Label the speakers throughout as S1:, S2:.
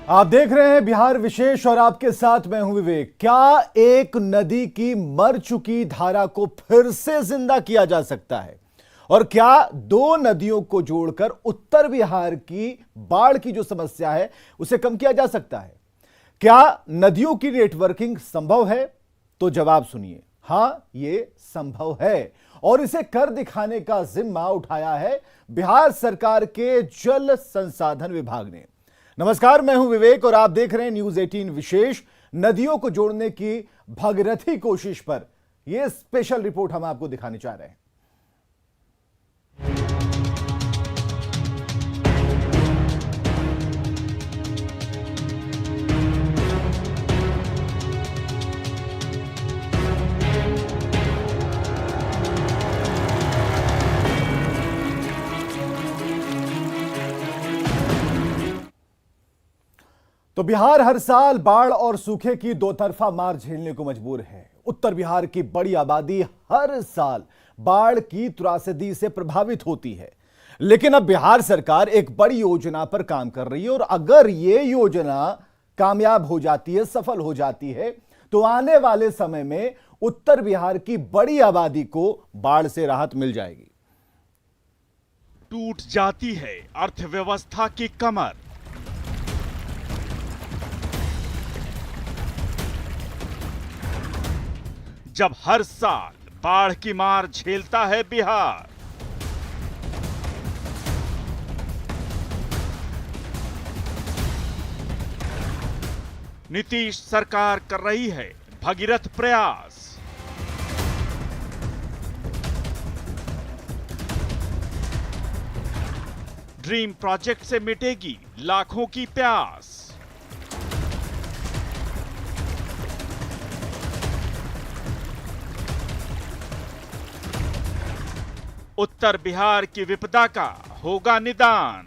S1: आप देख रहे हैं बिहार विशेष और आपके साथ मैं हूं विवेक। क्या एक नदी की मर चुकी धारा को फिर से जिंदा किया जा सकता है? और क्या दो नदियों को जोड़कर उत्तर बिहार की बाढ़ की जो समस्या है उसे कम किया जा सकता है? क्या नदियों की नेटवर्किंग संभव है? तो जवाब सुनिए, हां, ये संभव है और इसे कर दिखाने का जिम्मा उठाया है बिहार सरकार के जल संसाधन विभाग ने। नमस्कार, मैं हूं विवेक और आप देख रहे हैं न्यूज 18 विशेष। नदियों को जोड़ने की भगीरथी कोशिश पर यह स्पेशल रिपोर्ट हम आपको दिखाने जा रहे हैं। तो बिहार हर साल बाढ़ और सूखे की दो तरफा मार झेलने को मजबूर है। उत्तर बिहार की बड़ी आबादी हर साल बाढ़ की त्रासदी से प्रभावित होती है, लेकिन अब बिहार सरकार एक बड़ी योजना पर काम कर रही है और अगर यह योजना कामयाब हो जाती है, सफल हो जाती है, तो आने वाले समय में उत्तर बिहार की बड़ी आबादी को बाढ़ से राहत मिल जाएगी।
S2: टूट जाती है अर्थव्यवस्था की कमर। जब हर साल बाढ़ की मार झेलता है बिहार, नीतीश सरकार कर रही है भगीरथ प्रयास। ड्रीम प्रोजेक्ट से मिटेगी लाखों की प्यास। उत्तर बिहार की विपदा का होगा निदान।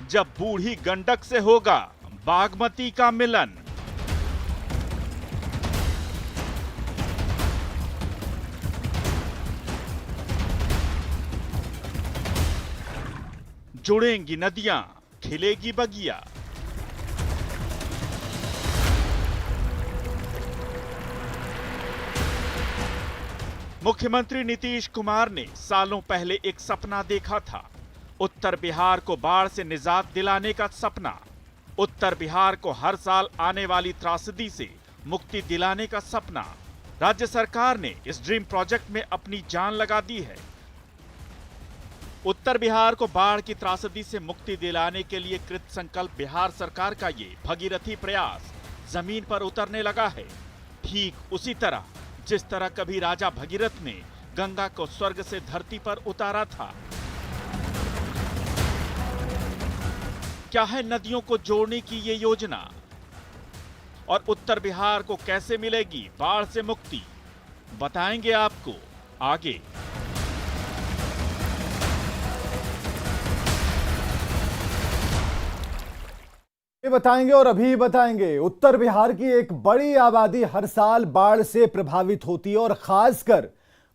S2: जब बूढ़ी गंडक से होगा बागमती का मिलन। जुड़ेंगी नदियां, खिलेगी बगिया। मुख्यमंत्री नीतीश कुमार ने सालों पहले एक सपना देखा था, उत्तर बिहार को बाढ़ से निजात दिलाने का सपना। उत्तर बिहार को हर साल आने वाली त्रासदी से मुक्ति दिलाने का सपना। राज्य सरकार ने इस ड्रीम प्रोजेक्ट में अपनी जान लगा दी है। उत्तर बिहार को बाढ़ की त्रासदी से मुक्ति दिलाने के लिए कृत संकल्प बिहार सरकार का ये भगीरथी प्रयास जमीन पर उतरने लगा है। ठीक उसी तरह जिस तरह कभी राजा भगीरथ ने गंगा को स्वर्ग से धरती पर उतारा था। क्या है नदियों को जोड़ने की ये योजना और उत्तर बिहार को कैसे मिलेगी बाढ़ से मुक्ति, बताएंगे आपको आगे।
S1: ये बताएंगे और अभी बताएंगे। उत्तर बिहार की एक बड़ी आबादी हर साल बाढ़ से प्रभावित होती है और खासकर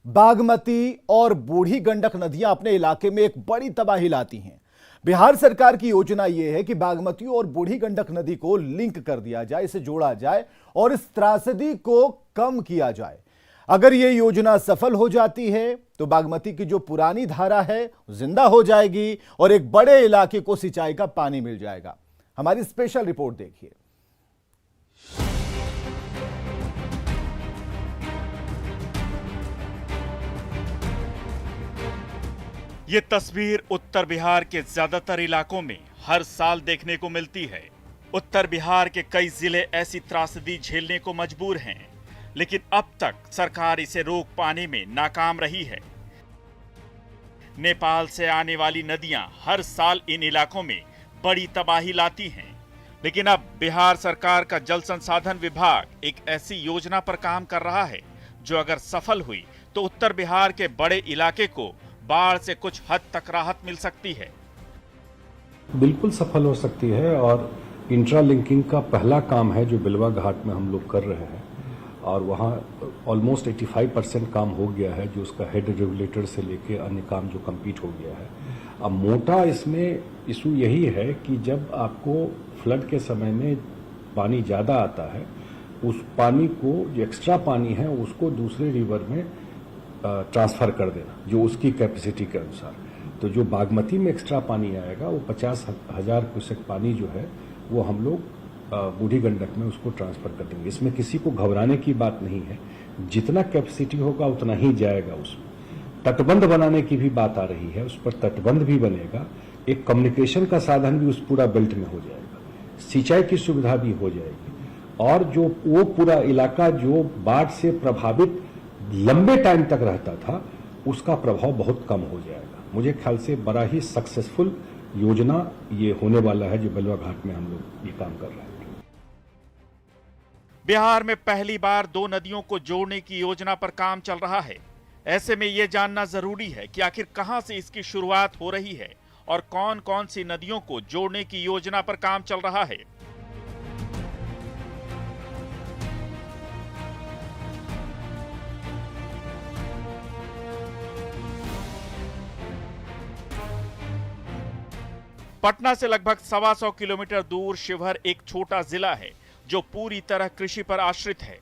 S1: बागमती और बूढ़ी गंडक नदियां अपने इलाके में एक बड़ी तबाही लाती हैं। बिहार सरकार की योजना यह है कि बागमती और बूढ़ी गंडक नदी को लिंक कर दिया जाए, इसे जोड़ा जाए और इस त्रासदी को कम किया जाए। अगर यह योजना सफल हो जाती है तो बागमती की जो पुरानी धारा है जिंदा हो जाएगी और एक बड़े इलाके को सिंचाई का पानी मिल जाएगा। हमारी स्पेशल रिपोर्ट देखिए।
S2: ये तस्वीर उत्तर बिहार के ज्यादातर इलाकों में हर साल देखने को मिलती है। उत्तर बिहार के कई जिले ऐसी त्रासदी झेलने को मजबूर हैं, लेकिन अब तक सरकार इसे रोक पाने में नाकाम रही है। नेपाल से आने वाली नदियां हर साल इन इलाकों में बड़ी तबाही लाती हैं, लेकिन अब बिहार सरकार का जल संसाधन विभाग एक ऐसी योजना पर काम कर रहा है जो अगर सफल हुई तो उत्तर बिहार के बड़े इलाके को बाढ़ से कुछ हद तक राहत मिल सकती है।
S3: बिल्कुल सफल हो सकती है और इंट्रा लिंकिंग का पहला काम है जो बिलवा घाट में हम लोग कर रहे हैं और वहाँ ऑलमोस्ट 85% काम हो गया है, जो उसका हेड रेगुलेटर से लेके अन्य काम जो कंप्लीट हो गया है। अब मोटा इसमें इशू यही है कि जब आपको फ्लड के समय में पानी ज़्यादा आता है, उस पानी को जो एक्स्ट्रा पानी है उसको दूसरे रिवर में ट्रांसफ़र कर देना, जो उसकी कैपेसिटी के अनुसार। तो जो बागमती में एक्स्ट्रा पानी आएगा वो 50,000 क्यूसेक पानी जो है वो हम लोग बूढ़ी गंडक में उसको ट्रांसफ़र कर देंगे। इसमें किसी को घबराने की बात नहीं है, जितना कैपेसिटी होगा उतना ही जाएगा उसमें। तटबंध बनाने की भी बात आ रही है, उस पर तटबंध भी बनेगा, एक कम्युनिकेशन का साधन भी उस पूरा बेल्ट में हो जाएगा, सिंचाई की सुविधा भी हो जाएगी, और जो वो पूरा इलाका जो बाढ़ से प्रभावित लंबे टाइम तक रहता था उसका प्रभाव बहुत कम हो जाएगा। मुझे ख्याल से बड़ा ही सक्सेसफुल योजना ये होने वाला है, जो बेलवा घाट में हम लोग ये काम कर रहे हैं।
S2: बिहार में पहली बार 2 नदियों को जोड़ने की योजना पर काम चल रहा है। ऐसे में यह जानना जरूरी है कि आखिर कहां से इसकी शुरुआत हो रही है और कौन कौन सी नदियों को जोड़ने की योजना पर काम चल रहा है। पटना से लगभग 125 किलोमीटर दूर शिवहर एक छोटा जिला है जो पूरी तरह कृषि पर आश्रित है।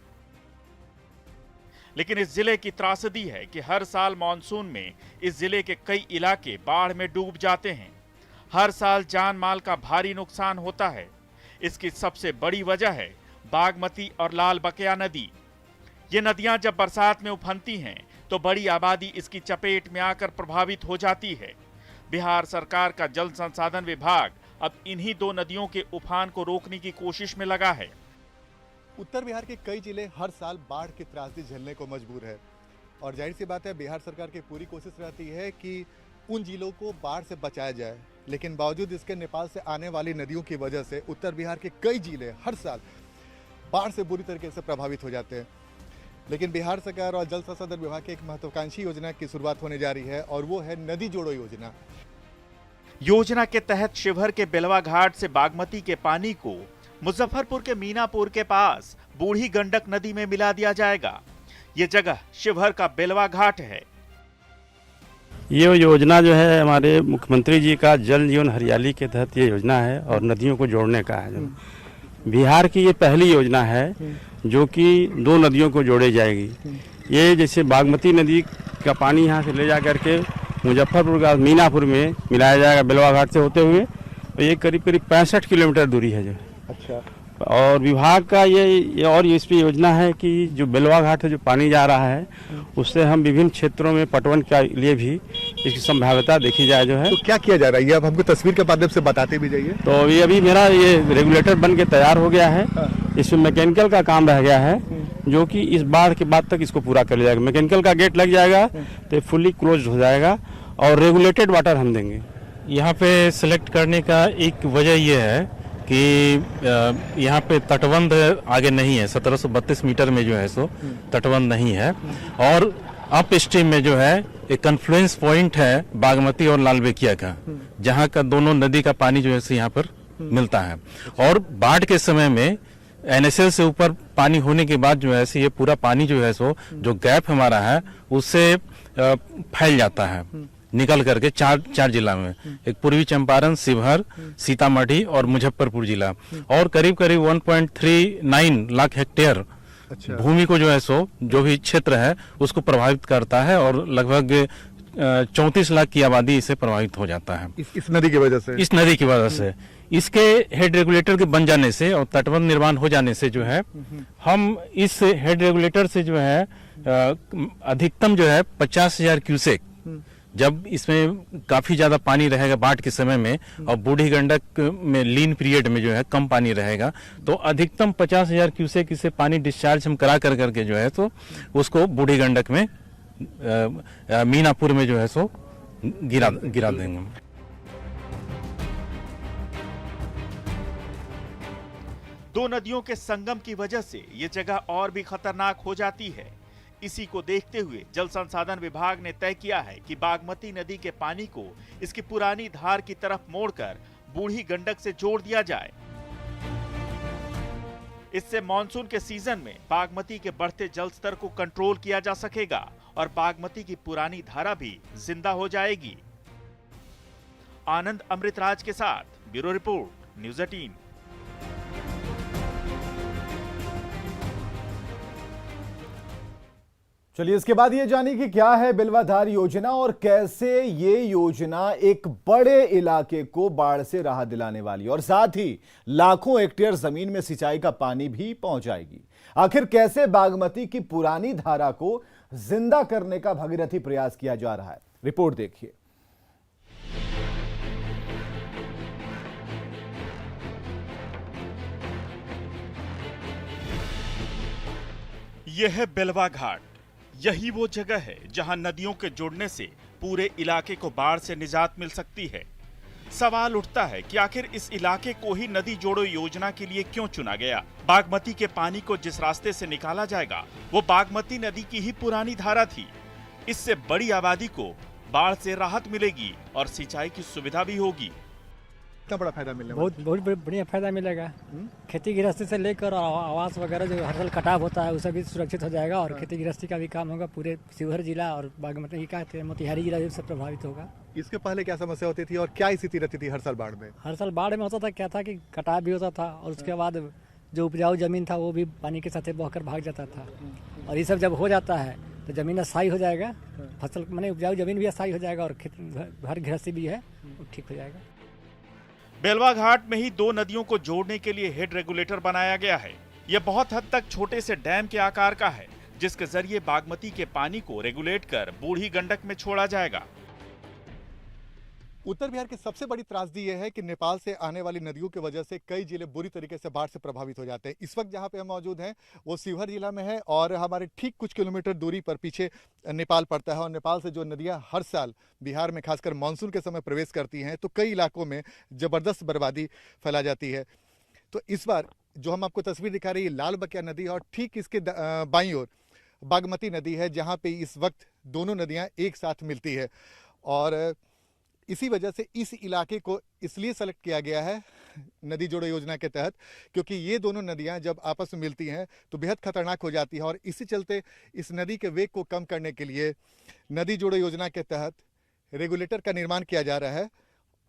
S2: लेकिन इस जिले की त्रासदी है कि हर साल मानसून में इस जिले के कई इलाके बाढ़ में डूब जाते हैं। हर साल जान माल का भारी नुकसान होता है। इसकी सबसे बड़ी वजह है बागमती और लाल बकिया नदी। ये नदियां जब बरसात में उफनती हैं तो बड़ी आबादी इसकी चपेट में आकर प्रभावित हो जाती है। बिहार सरकार का जल संसाधन विभाग अब इन्हीं 2 नदियों के उफान को रोकने की कोशिश में लगा है।
S4: उत्तर बिहार के कई जिले हर साल बाढ़ की त्रासदी झेलने को मजबूर है और जाहिर सी बात है बिहार सरकार की पूरी कोशिश रहती है कि उन जिलों को बाढ़ से बचाया जाए। लेकिन बावजूद इसके नेपाल से आने वाली नदियों की वजह से उत्तर बिहार के कई जिले हर साल बाढ़ से बुरी तरीके से प्रभावित हो जाते हैं। लेकिन बिहार सरकार और जल संसाधन विभाग की एक महत्वाकांक्षी योजना की शुरुआत होने जा रही है और वो है नदी जोड़ो योजना।
S2: योजना के तहत शिवहर के बेलवा घाट से बागमती के पानी को मुजफ्फरपुर के मीनापुर के पास बूढ़ी गंडक नदी में मिला दिया जाएगा। ये जगह शिवहर का बेलवा घाट है।
S5: ये योजना जो है हमारे मुख्यमंत्री जी का जल जीवन हरियाली के तहत ये योजना है और नदियों को जोड़ने का है। बिहार की ये पहली योजना है जो कि 2 नदियों को जोड़े जाएगी। ये जैसे बागमती नदी का पानी यहाँ से ले जा करके मुजफ्फरपुर का मीनापुर में मिलाया जाएगा बेलवा घाट से होते हुए, तो ये करीब 65 किलोमीटर दूरी है जो।
S4: अच्छा।
S5: और विभाग का ये और इस पे योजना है कि जो बेलवा घाट है जो पानी जा रहा है उससे हम विभिन्न क्षेत्रों में पटवन के लिए भी इसकी संभाव्यता देखी जाए जो है।
S4: तो क्या किया जा रहा है ये आप हमको तस्वीर के माध्यम से बताते भी जाइए।
S5: तो ये अभी मेरा ये रेगुलेटर बन के तैयार हो गया है। इसमें मैकेनिकल का काम रह गया है जो कि इस बाढ़ के बाद तक इसको पूरा कर लिया जाएगा। मैकेनिकल का गेट लग जाएगा तो फुल्ली क्लोज हो जाएगा और रेगुलेटेड वाटर हम देंगे।
S6: यहाँ पे सिलेक्ट करने का एक वजह ये है कि यहाँ पे तटबंध आगे नहीं है। 1732 मीटर में जो है सो तटबंध नहीं है और अप स्ट्रीम में जो है एक कन्फ्लुएंस पॉइंट है बागमती और लाल बकिया का, जहाँ का दोनों नदी का पानी जो है सो यहाँ पर मिलता है। और बाढ़ के समय में NSL से ऊपर पानी होने के बाद जो है ये पूरा पानी जो है सो जो गैप हमारा है उससे फैल जाता है निकल करके चार जिला में, एक पूर्वी चंपारण, शिवहर, सीतामढ़ी और मुजफ्फरपुर जिला, और करीब 1.39 लाख हेक्टेयर भूमि को जो है सो जो भी क्षेत्र है उसको प्रभावित करता है और लगभग 34 लाख की आबादी इससे प्रभावित हो जाता है
S4: इस नदी की वजह से। इस नदी की वजह से
S6: इसके हेड रेगुलेटर के बन जाने से और तटबंध निर्माण हो जाने से जो है हम इस हेड रेगुलेटर से जो है अधिकतम जो है 50,000 क्यूसेक, जब इसमें काफी ज्यादा पानी रहेगा बाढ़ के समय में और बूढ़ी गंडक में लीन पीरियड में जो है कम पानी रहेगा तो अधिकतम 50,000 क्यूसेक इससे पानी डिस्चार्ज हम करा करके जो है तो उसको बूढ़ी गंडक में मीनापुर में जो है सो गिरा देंगे।
S2: दो नदियों के संगम की वजह से ये जगह और भी खतरनाक हो जाती है। इसी को देखते हुए जल संसाधन विभाग ने तय किया है कि बागमती नदी के पानी को इसकी पुरानी धार की तरफ मोड़कर बूढ़ी गंडक से जोड़ दिया जाए। इससे मानसून के सीजन में बागमती के बढ़ते जल स्तर को कंट्रोल किया जा सकेगा और बागमती की पुरानी धारा भी जिंदा हो जाएगी। आनंद अमृतराज के साथ ब्यूरो रिपोर्ट, न्यूज़ 18।
S1: चलिए इसके बाद ये जानिए कि क्या है बिलवाधार योजना और कैसे ये योजना एक बड़े इलाके को बाढ़ से राहत दिलाने वाली और साथ ही लाखों हेक्टेयर जमीन में सिंचाई का पानी भी पहुंचाएगी। आखिर कैसे बागमती की पुरानी धारा को जिंदा करने का भगीरथी प्रयास किया जा रहा है, रिपोर्ट देखिए।
S2: यह है बेलवा घाट। यही वो जगह है जहां नदियों के जुड़ने से पूरे इलाके को बाढ़ से निजात मिल सकती है। सवाल उठता है कि आखिर इस इलाके को ही नदी जोड़ो योजना के लिए क्यों चुना गया। बागमती के पानी को जिस रास्ते से निकाला जाएगा वो बागमती नदी की ही पुरानी धारा थी। इससे बड़ी आबादी को बाढ़ से राहत मिलेगी और सिंचाई की सुविधा भी होगी।
S4: कितना बड़ा फायदा मिलने
S7: बहुत बढ़िया फायदा मिलेगा। खेती गृहस्थी से लेकर आवास वगैरह जो हर साल कटाव होता है उसे भी सुरक्षित हो जाएगा और खेती गृहस्थी का भी काम होगा। पूरे शिवहर जिला और बागमती का मोतिहारी जिला से प्रभावित होगा।
S4: इसके पहले क्या समस्या होती थी और क्या स्थिति रहती थी हर साल बाढ़ में?
S7: हर साल बाढ़ में होता था क्या था कि कटाव भी होता था और उसके बाद जो उपजाऊ जमीन था वो भी पानी के साथ बहकर भाग जाता था। और ये सब जब हो जाता है तो जमीन अस्थायी हो जाएगा, फसल माने उपजाऊ जमीन भी अस्थायी हो जाएगा और घर गृहस्थी भी है वो ठीक हो जाएगा।
S2: बेलवा घाट में ही दो नदियों को जोड़ने के लिए हेड रेगुलेटर बनाया गया है। यह बहुत हद तक छोटे से डैम के आकार का है जिसके जरिए बागमती के पानी को रेगुलेट कर बूढ़ी गंडक में छोड़ा जाएगा।
S4: उत्तर बिहार की सबसे बड़ी त्रासदी यह है कि नेपाल से आने वाली नदियों की वजह से कई जिले बुरी तरीके से बाढ़ से प्रभावित हो जाते हैं। इस वक्त जहां पे हम मौजूद हैं वो शिवहर जिला में है और हमारे ठीक कुछ किलोमीटर दूरी पर पीछे नेपाल पड़ता है और नेपाल से जो नदियां हर साल बिहार में खासकर मानसून के समय प्रवेश करती हैं तो कई इलाकों में जबरदस्त बर्बादी फैला जाती है। तो इस बार जो हम आपको तस्वीर दिखा रही है लाल बकिया नदी और ठीक इसके बाईं ओर बागमती नदी है जहाँ पे इस वक्त दोनों नदियाँ एक साथ मिलती है। और इसी वजह से इस इलाके को इसलिए सेलेक्ट किया गया है नदी जोड़ो योजना के तहत क्योंकि ये दोनों नदियां जब आपस में मिलती हैं तो बेहद खतरनाक हो जाती है और इसी चलते इस नदी के वेग को कम करने के लिए नदी जोड़ो योजना के तहत रेगुलेटर का निर्माण किया जा रहा है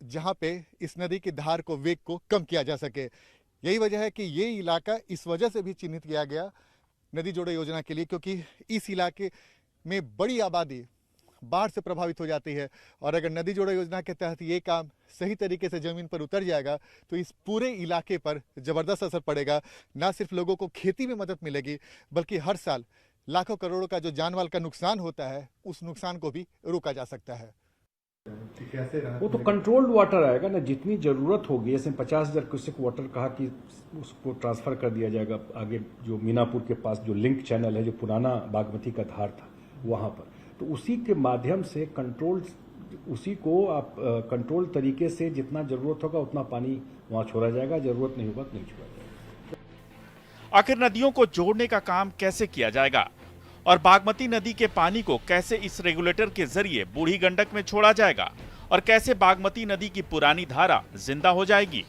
S4: जहां पे इस नदी की धार को वेग को कम किया जा सके। यही वजह है कि ये इलाका इस वजह से भी चिन्हित किया गया नदी जोड़ो योजना के लिए क्योंकि इस इलाके में बड़ी आबादी बाढ़ से प्रभावित हो जाती है और अगर नदी जोड़ो योजना के तहत ये काम सही तरीके से जमीन पर उतर जाएगा तो इस पूरे इलाके पर जबरदस्त असर पड़ेगा। ना सिर्फ लोगों को खेती में मदद मिलेगी बल्कि हर साल लाखों करोड़ों का जो जानमाल का नुकसान होता है उस नुकसान को भी रोका जा सकता है।
S3: वो तो कंट्रोल्ड वाटर आएगा ना, जितनी जरूरत होगी। जैसे 50,000 क्यूसेक वाटर कहा कि उसको ट्रांसफर कर दिया जाएगा आगे जो मीनापुर के पास जो लिंक चैनल है जो पुराना बागमती का धार था वहां पर, तो उसी के माध्यम से उसी को आप कंट्रोल तरीके से जितना जरूरत होगा उतना पानी वहां छोड़ा जाएगा, जरूरत नहीं होगा तो नहीं छोड़ा जाएगा।
S2: आखिर नदियों को जोड़ने का काम कैसे किया जाएगा और बागमती नदी के पानी को कैसे इस रेगुलेटर के जरिए बूढ़ी गंडक में छोड़ा जाएगा और कैसे बागमती नदी की पुरानी धारा जिंदा हो जाएगी।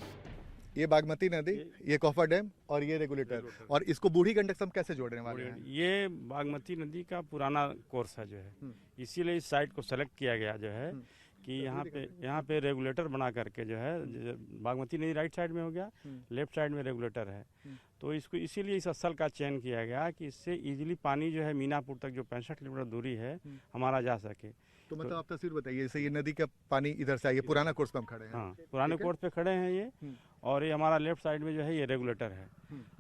S4: ये बागमती नदी, ये कोफर डैम और ये रेगुलेटर और इसको बूढ़ी गंडक से हम कैसे जोड़ने वाले हैं?
S5: ये बागमती नदी का पुराना कोर्स है जो है, इसीलिए इस साइट को सेलेक्ट किया गया जो है कि यहाँ पे रेगुलेटर बना करके जो है बागमती नदी राइट साइड में हो गया, लेफ्ट साइड में रेगुलेटर है तो इसको इसीलिए इस स्थल का चयन किया गया कि इससे इजीली पानी जो है मीनापुर तक जो 65 किलोमीटर दूरी है हमारा जा सके।
S4: तो मतलब आप तस्वीर बताइए, जैसे ये नदी का पानी इधर से आइए, पुराना कोर्स पे हम खड़े हैं।
S5: हाँ, पुराने कोर्स पे खड़े हैं ये और ये हमारा लेफ्ट साइड में जो है ये रेगुलेटर है।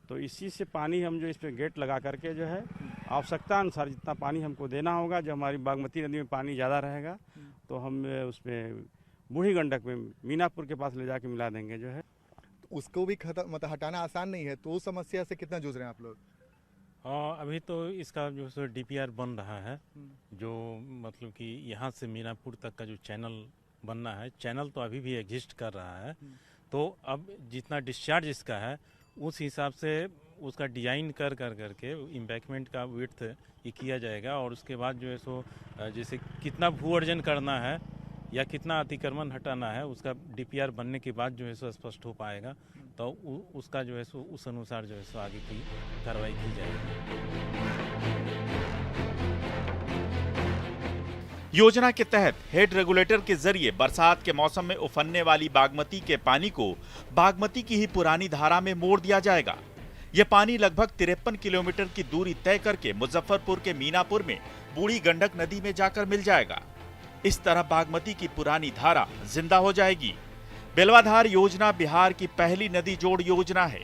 S5: तो इसी से पानी हम जो इस पे गेट लगा करके जो है आवश्यकता अनुसार जितना पानी हमको देना होगा, जो हमारी बागमती नदी में पानी ज़्यादा रहेगा तो हम उसमें बूढ़ी गंडक में मीनापुर के पास ले जाके मिला देंगे जो है।
S4: तो उसको भी मतलब हटाना आसान नहीं है, तो उस समस्या से कितना जूझ रहे हैं आप लोग?
S6: अभी तो इसका जो सो डीपीआर बन रहा है जो मतलब कि यहाँ से मीनापुर तक का जो चैनल बनना है, चैनल तो अभी भी एग्जिस्ट कर रहा है तो अब जितना डिस्चार्ज इसका है उस हिसाब से उसका डिजाइन कर करके इम्बैकमेंट का विड्थ ये किया जाएगा और उसके बाद जो है सो जैसे कितना भू अर्जन करना है या कितना अतिक्रमण हटाना है उसका डीपीआर बनने के बाद जो है सो स्पष्ट हो पाएगा तो उसका जो है सो उस अनुसार जो है सो आगे की कार्रवाई की जाएगी।
S2: योजना के तहत हेड रेगुलेटर के जरिए बरसात के मौसम में उफनने वाली बागमती के पानी को बागमती की ही पुरानी धारा में मोड़ दिया जाएगा। यह पानी लगभग 53 किलोमीटर की दूरी तय करके मुजफ्फरपुर के मीनापुर में बूढ़ी गंडक नदी में जाकर मिल जाएगा। इस तरह बागमती की पुरानी धारा जिंदा हो जाएगी। बेलवाधार योजना बिहार की पहली नदी जोड़ योजना है।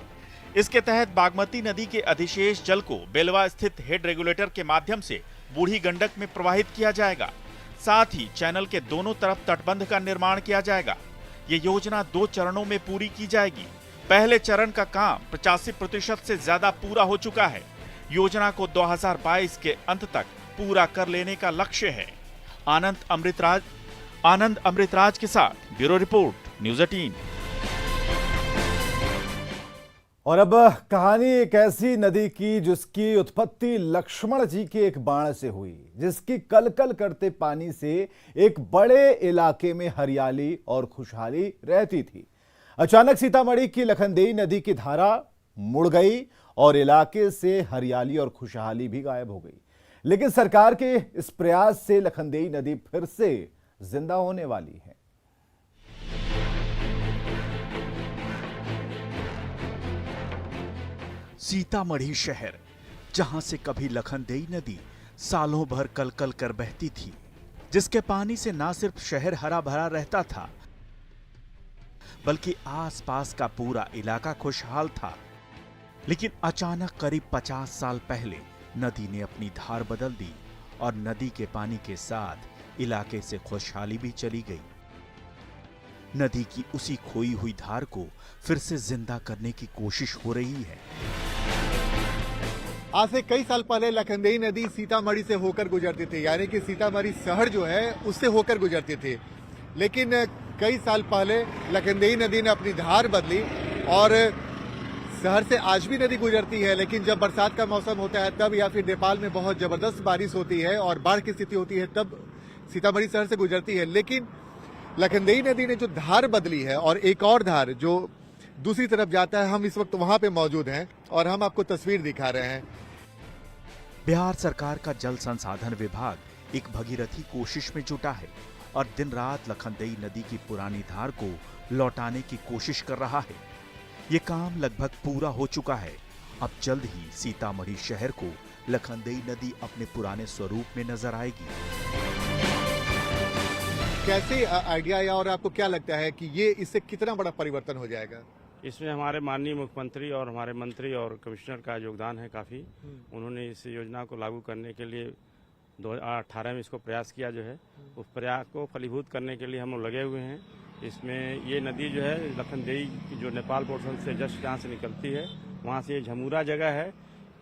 S2: इसके तहत बागमती नदी के अधिशेष जल को बेलवा स्थित हेड रेगुलेटर के माध्यम से बूढ़ी गंडक में प्रवाहित किया जाएगा। साथ ही चैनल के दोनों तरफ तटबंध का निर्माण किया जाएगा। ये योजना 2 चरणों में पूरी की जाएगी। पहले चरण का काम 85% से ज्यादा पूरा हो चुका है। योजना को 2022 के अंत तक पूरा कर लेने का लक्ष्य है। आनंद अमृतराज के साथ ब्यूरो रिपोर्ट, न्यूज़ 18।
S1: और अब कहानी एक ऐसी नदी की जिसकी उत्पत्ति लक्ष्मण जी के एक बाण से हुई, जिसकी कलकल करते पानी से एक बड़े इलाके में हरियाली और खुशहाली रहती थी। अचानक सीतामढ़ी की लखनदेई नदी की धारा मुड़ गई और इलाके से हरियाली और खुशहाली भी गायब हो गई। लेकिन सरकार के इस प्रयास से लखनदेई नदी फिर से जिंदा होने वाली है।
S2: सीतामढ़ी शहर, जहां से कभी लखनदेई नदी सालों भर कलकल कर बहती थी, जिसके पानी से ना सिर्फ शहर हरा भरा रहता था बल्कि आसपास का पूरा इलाका खुशहाल था। लेकिन अचानक करीब 50 साल पहले नदी ने अपनी धार बदल दी और नदी के पानी के साथ इलाके से खुशहाली भी चली गई। नदी की उसी खोई हुई धार को फिर से जिंदा करने की कोशिश हो रही है।
S4: आज से कई साल पहले लखनदेई नदी सीतामढ़ी से होकर गुजरती थी, यानी कि सीतामढ़ी शहर जो है उससे होकर गुजरती थी। लेकिन कई साल पहले लखनदेई नदी ने अपनी धार बदली और शहर से आज भी नदी गुजरती है। लेकिन जब बरसात का मौसम होता है तब, या फिर नेपाल में बहुत जबरदस्त बारिश होती है और बाढ़ की स्थिति होती है, तब सीतामढ़ी शहर से गुजरती है। लेकिन लखनदेई नदी ने जो धार बदली है और एक और धार जो दूसरी तरफ जाता है, हम इस वक्त वहां पे मौजूद हैं और हम आपको तस्वीर दिखा रहे हैं।
S2: बिहार सरकार का जल संसाधन विभाग एक भगीरथी कोशिश में जुटा है और दिन रात लखनदेई नदी की पुरानी धार को लौटाने की कोशिश कर रहा है। ये काम लगभग पूरा हो चुका है। अब जल्द ही सीतामढ़ी शहर को लखनदेई नदी अपने पुराने स्वरूप में नजर आएगी।
S4: कैसे आइडिया आया और आपको क्या लगता है कि ये इससे कितना बड़ा परिवर्तन हो जाएगा?
S5: इसमें हमारे माननीय मुख्यमंत्री और हमारे मंत्री और कमिश्नर का योगदान है काफ़ी। उन्होंने इस योजना को लागू करने के लिए 2018 में इसको प्रयास किया जो है, उस प्रयास को फलीभूत करने के लिए हम लोग लगे हुए हैं। इसमें ये नदी जो है लखनदेई की जो नेपाल पोर्शन से जस्ट जहाँ से निकलती है, वहाँ से ये झमूरा जगह है।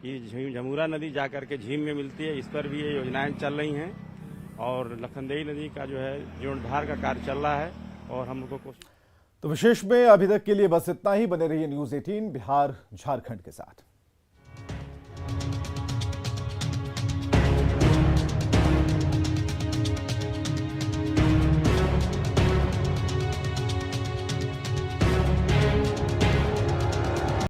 S5: ये झमूरा नदी जा करके झीम में मिलती है। इस पर भी ये योजनाएं चल रही हैं और लखनदेई नदी का जो है जीर्णोद्धार का कार्य चल रहा है और हम लोगों को।
S1: तो विशेष में अभी तक के लिए बस इतना ही। बने रहिए न्यूज़ 18 बिहार झारखंड के साथ।